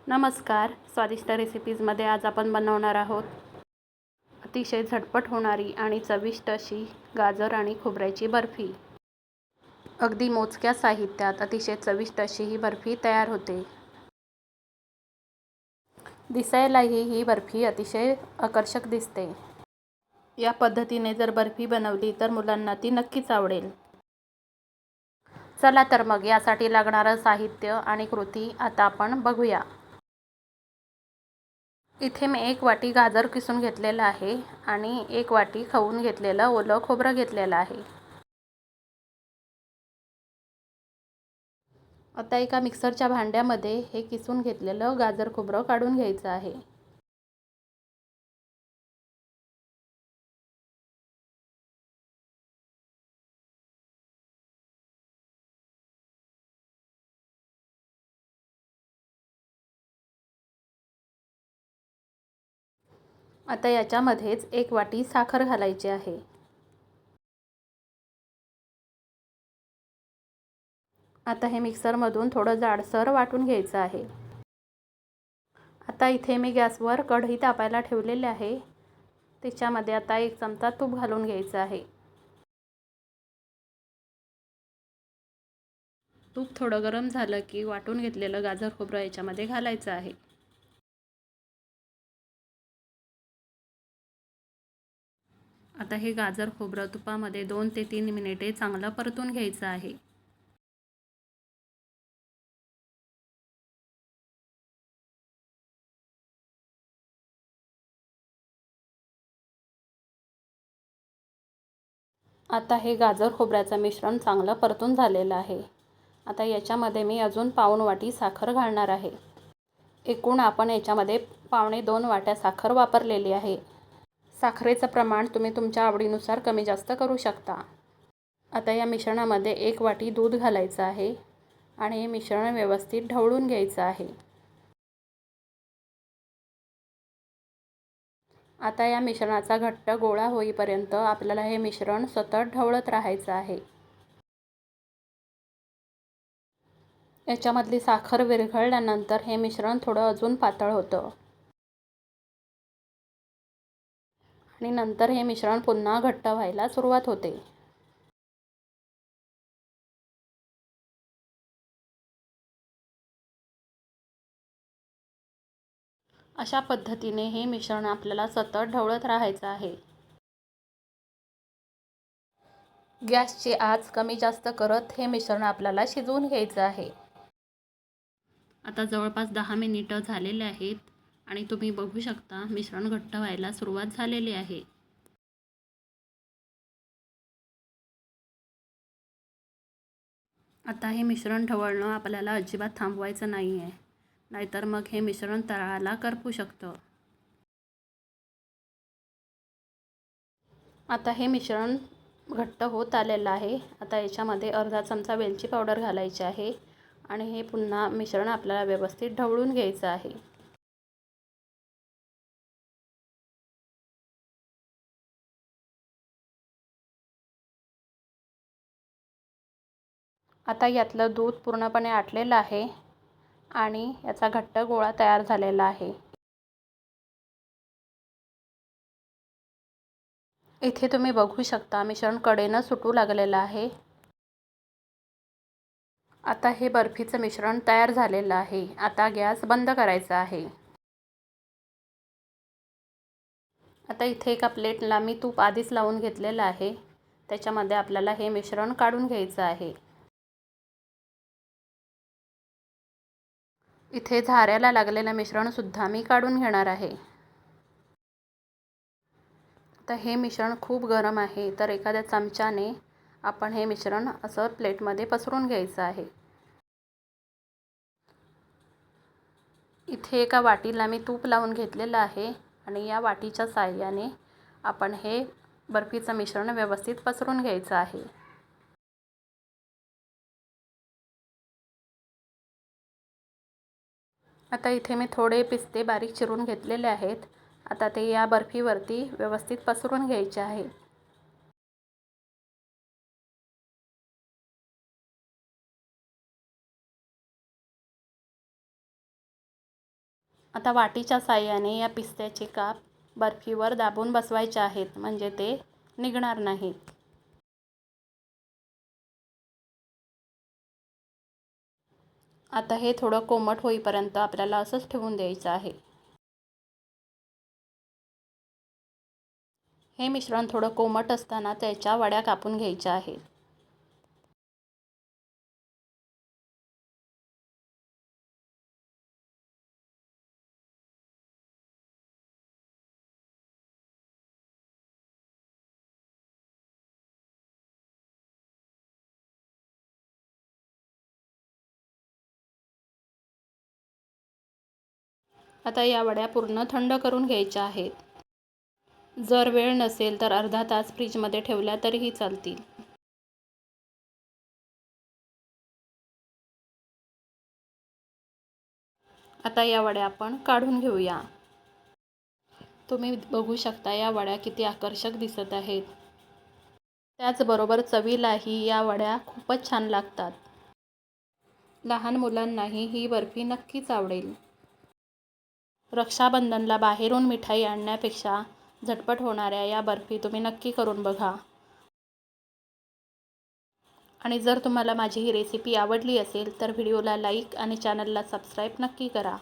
नमस्कार. स्वादिष्ट रेसिपीजमध्ये आज आपण बनवणार आहोत अतिशय झटपट होणारी आणि चविष्ट अशी गाजर आणि खोबऱ्याची बर्फी. अगदी मोजक्या साहित्यात अतिशय चविष्ट अशी ही बर्फी तयार होते. दिसायलाही ही बर्फी अतिशय आकर्षक दिसते. या पद्धतीने जर बर्फी बनवली तर मुलांना ती नक्कीच आवडेल. चला तर मग यासाठी लागणारं साहित्य आणि कृती आता आपण बघूया. इथे मी 1 वाटी गाजर किसून घेतलेलं आहे आणि 1 वाटी खवून घेतलेलं ओलं खोबरं घेतलेलं आहे. आता एका मिक्सरच्या भांड्यामध्ये हे किसून घेतलेलं गाजर खोबरं काढून घ्यायचं आहे. आता याच्यामध्येच 1 वाटी साखर घालायची आहे. आता हे मिक्सरमधून थोडं जाडसर वाटून घ्यायचं आहे. आता इथे मी गॅसवर कढई तापायला ठेवलेली आहे. त्याच्यामध्ये आता 1 चमचा तूप घालून घ्यायचं आहे. तूप थोडं गरम झालं की वाटून घेतलेलं गाजर खोबरं याच्यामध्ये घालायचं आहे. आता हे गाजर खोबरं तुपामध्ये 2 ते 3 मिनिटे चांगलं परतून घ्यायचं आहे. आता हे गाजर खोबऱ्याचं मिश्रण चांगलं परतून झालेलं आहे. आता याच्यामध्ये मी अजून पाऊण वाटी साखर घालणार आहे. एकूण आपण याच्यामध्ये पावणे 2 वाट्या साखर वापरलेली आहे. साखरेचं प्रमाण तुम्ही तुमच्या आवडीनुसार कमी जास्त करू शकता. आता या मिश्रणामध्ये 1 वाटी दूध घालायचं आहे आणि हे मिश्रण व्यवस्थित ढवळून घ्यायचं आहे. आता या मिश्रणाचा घट्ट गोळा होईपर्यंत आपल्याला हे मिश्रण सतत ढवळत राहायचं आहे. याच्यामधली साखर विरघळल्यानंतर हे मिश्रण थोडं अजून पातळ होतं आणि नंतर हे मिश्रण पुन्हा घट्ट व्हायला सुरुवात होते. अशा पद्धतीने हे मिश्रण आपल्याला सतत ढवळत राहायचं आहे. गॅसची आच कमी जास्त करत हे मिश्रण आपल्याला शिजवून घ्यायचं आहे. आता जवळपास 10 मिनिटं झालेले आहेत आणि तुम्ही बघू शकता मिश्रण घट्ट व्हायला सुरुवात झालेली आहे. आता हे मिश्रण ढवळणं आपल्याला अजिबात थांबवायचं नाही आहे, नाहीतर मग हे मिश्रण तळाला करपू शकतं. आता हे मिश्रण घट्ट होत आलेलं आहे. आता याच्यामध्ये अर्धा चमचा वेलची पावडर घालायची आहे आणि हे पुन्हा मिश्रण आपल्याला व्यवस्थित ढवळून घ्यायचं आहे. आता यातलं दूध पूर्णपणे आटलेलं आहे आणि याचा घट्ट गोळा तयार झालेला आहे. इथे तुम्ही बघू शकता मिश्रण कडेनं सुटू लागलेलं आहे. आता हे बर्फीचं मिश्रण तयार झालेलं आहे. आता गॅस बंद करायचा आहे. आता इथे एका प्लेटला मी तूप आधीच लावून घेतलेलं आहे. त्याच्यामध्ये आपल्याला हे मिश्रण काढून घ्यायचं आहे. इथे झाऱ्याला लागलेलं मिश्रणसुद्धा मी काढून घेणार आहे. आता हे मिश्रण खूप गरम आहे, तर एखाद्या चमच्याने आपण हे मिश्रण असं प्लेटमध्ये पसरून घ्यायचं आहे. इथे एका वाटीला मी तूप लावून घेतलेलं आहे आणि या वाटीच्या साहाय्याने आपण हे बर्फीचं मिश्रण व्यवस्थित पसरून घ्यायचं आहे. आता इथे मी थोडे पिस्ते बारीक चिरून घेतलेले आहेत. आता ते या बर्फीवरती व्यवस्थित पसरून घ्यायचे आहे. आता वाटीच्या साहाय्याने या पिस्त्याचे काप बर्फीवर दाबून बसवायचे आहेत, म्हणजे ते निघणार नाहीत. आता हे थोडं कोमट होईपर्यंत आपल्याला असंच ठेवून द्यायचं आहे. हे मिश्रण थोडं कोमट असताना त्याच्या वड्या कापून घ्यायच्या आहेत. आता या वड्या पूर्ण थंड करून घ्यायच्या आहेत. जर वेळ नसेल तर अर्धा तास फ्रीजमध्ये ठेवल्या तरीही चालतील. आता या वड्या आपण काढून घेऊया. तुम्ही बघू शकता या वड्या किती आकर्षक दिसत आहेत. त्याचबरोबर चवीलाही या वड्या खूपच छान लागतात. लहान मुलांनाही ही बर्फी नक्कीच आवडेल. रक्षाबंधनला बाहेरून मिठाई आणण्यापेक्षा झटपट होणाऱ्या या बर्फी तुम्ही नक्की करून बघा. आणि जर तुम्हाला माझी ही रेसिपी आवडली असेल तर व्हिडिओला लाईक आणि चॅनलला सबस्क्राईब नक्की करा.